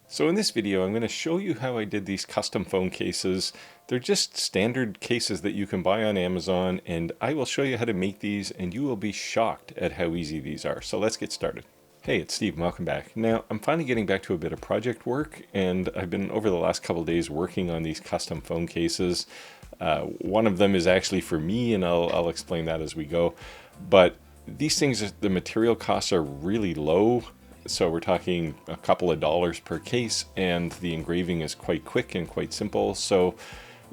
So in this video, I'm going to show you how I did these custom phone cases. They're just standard cases that you can buy on Amazon, and I will show you how to make these, and you will be shocked at how easy these are. So let's get started. Hey, it's Steve, welcome back. Now, I'm finally getting back to a bit of project work, and I've been over the last couple of days working on these custom phone cases. One of them is actually for me, and I'll explain that as we go. But these things, the material costs are really low. So we're talking a couple of dollars per case, and the engraving is quite quick and quite simple. So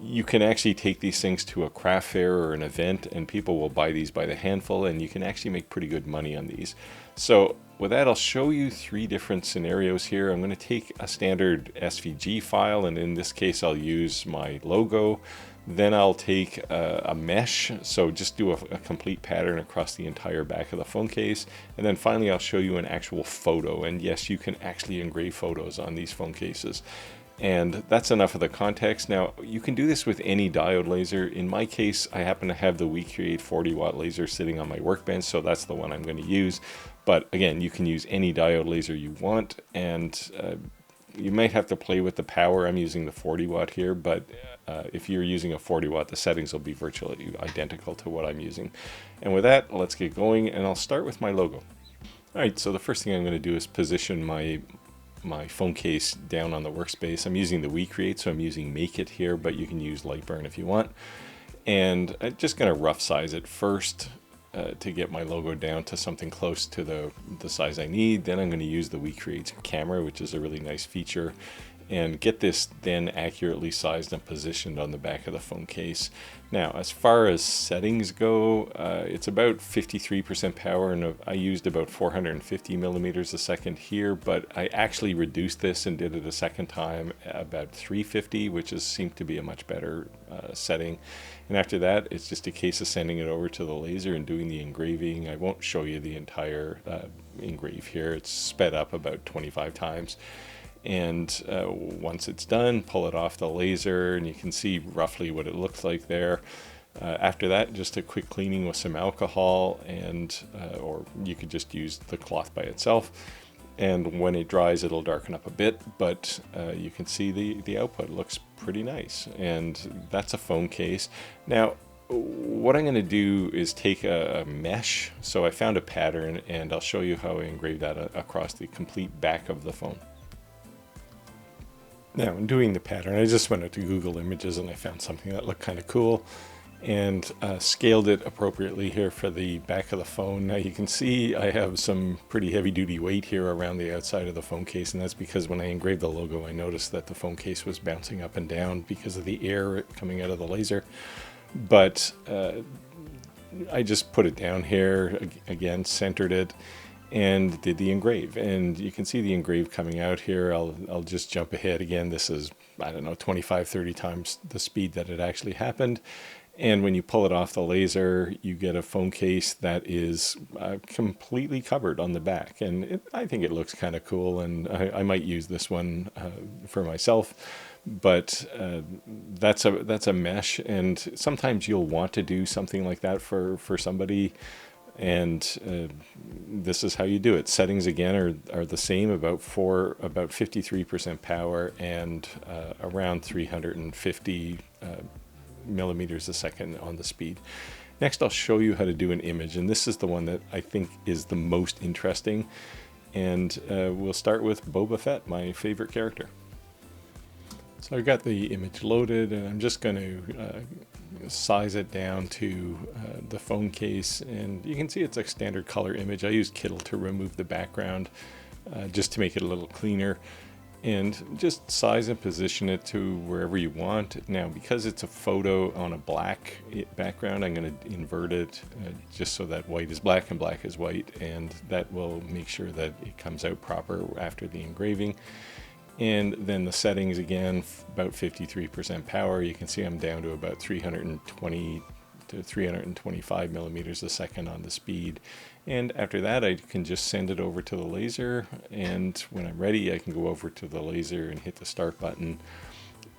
you can actually take these things to a craft fair or an event, and people will buy these by the handful, and you can actually make pretty good money on these. So with that, I'll show you three different scenarios here. I'm going to take a standard SVG file, and in this case I'll use my logo. Then I'll take a mesh, so just do a complete pattern across the entire back of the phone case. And then finally I'll show you an actual photo. And yes, you can actually engrave photos on these phone cases. And that's enough of the context. Now, you can do this with any diode laser. In my case, I happen to have the WeCreate 40-watt laser sitting on my workbench, so that's the one I'm going to use. But again, you can use any diode laser you want, and you might have to play with the power. I'm using the 40-watt here, but if you're using a 40-watt, the settings will be virtually identical to what I'm using. And with that, let's get going, and I'll start with my logo. All right, so the first thing I'm going to do is position my phone case down on the workspace. I'm using the WeCreate, so I'm using Make It here, but you can use Lightburn if you want. And I'm just going to rough size it first to get my logo down to something close to the size I need. Then I'm going to use the WeCreate camera, which is a really nice feature, and get this then accurately sized and positioned on the back of the phone case. Now, as far as settings go, it's about 53% power, and I used about 450 millimeters a second here, but I actually reduced this and did it a second time about 350, which seemed to be a much better setting. And after that, it's just a case of sending it over to the laser and doing the engraving. I won't show you the entire engrave here. It's sped up about 25 times. And once it's done, pull it off the laser, and you can see roughly what it looks like there. After that, just a quick cleaning with some alcohol, and or you could just use the cloth by itself. And when it dries, it'll darken up a bit, but you can see the output looks pretty nice. And that's a phone case. Now, what I'm going to do is take a mesh. So I found a pattern, and I'll show you how I engrave that across the complete back of the phone. Now, in doing the pattern, I just went out to Google Images and I found something that looked kind of cool, and scaled it appropriately here for the back of the phone. Now you can see I have some pretty heavy duty weight here around the outside of the phone case, and that's because when I engraved the logo, I noticed that the phone case was bouncing up and down because of the air coming out of the laser. But I just put it down here, again, centered it, and did the engrave. And you can see the engrave coming out here. I'll just jump ahead again. This is, I don't know, 25, 30 times the speed that it actually happened. And when you pull it off the laser, you get a phone case that is completely covered on the back. And I think it looks kind of cool, and I might use this one for myself. But that's a mesh, and sometimes you'll want to do something like that for somebody. And this is how you do it. Settings again are the same, about 53% power and around 350 millimeters a second on the speed. Next, I'll show you how to do an image, and this is the one that I think is the most interesting. And we'll start with Boba Fett, my favorite character. So I've got the image loaded, and I'm just going to size it down to the phone case, and you can see it's a standard color image. I used Kittle to remove the background just to make it a little cleaner, and just size and position it to wherever you want. Now, because it's a photo on a black background, I'm going to invert it just so that white is black and black is white, and that will make sure that it comes out proper after the engraving. And then the settings again, about 53% power. You can see I'm down to about 320 to 325 millimeters a second on the speed. And after that, I can just send it over to the laser. And when I'm ready, I can go over to the laser and hit the start button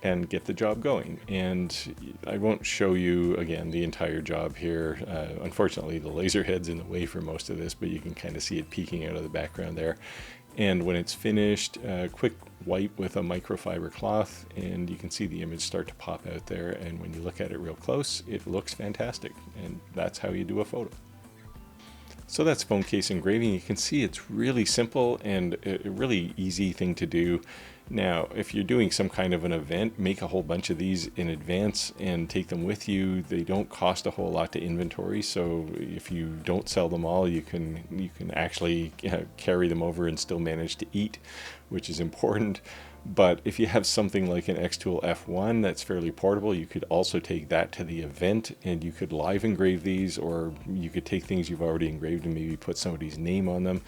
and get the job going. And I won't show you again the entire job here. Unfortunately, the laser head's in the way for most of this, but you can kind of see it peeking out of the background there. And when it's finished, quick wipe with a microfiber cloth, and you can see the image start to pop out there, and when you look at it real close, it looks fantastic, and that's how you do a photo. So that's phone case engraving. You can see it's really simple and a really easy thing to do. Now, if you're doing some kind of an event, make a whole bunch of these in advance and take them with you. They don't cost a whole lot to inventory, so if you don't sell them all, you can actually carry them over and still manage to eat, which is important. But if you have something like an Xtool F1 that's fairly portable, you could also take that to the event and you could live engrave these, or you could take things you've already engraved and maybe put somebody's name on them,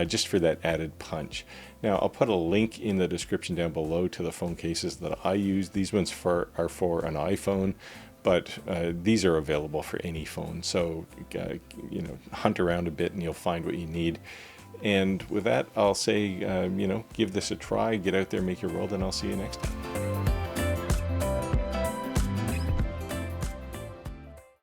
just for that added punch. Now, I'll put a link in the description down below to the phone cases that I use. These ones are for an iPhone, but these are available for any phone. So, hunt around a bit and you'll find what you need. And with that, I'll say, give this a try, get out there, make your world, and I'll see you next time.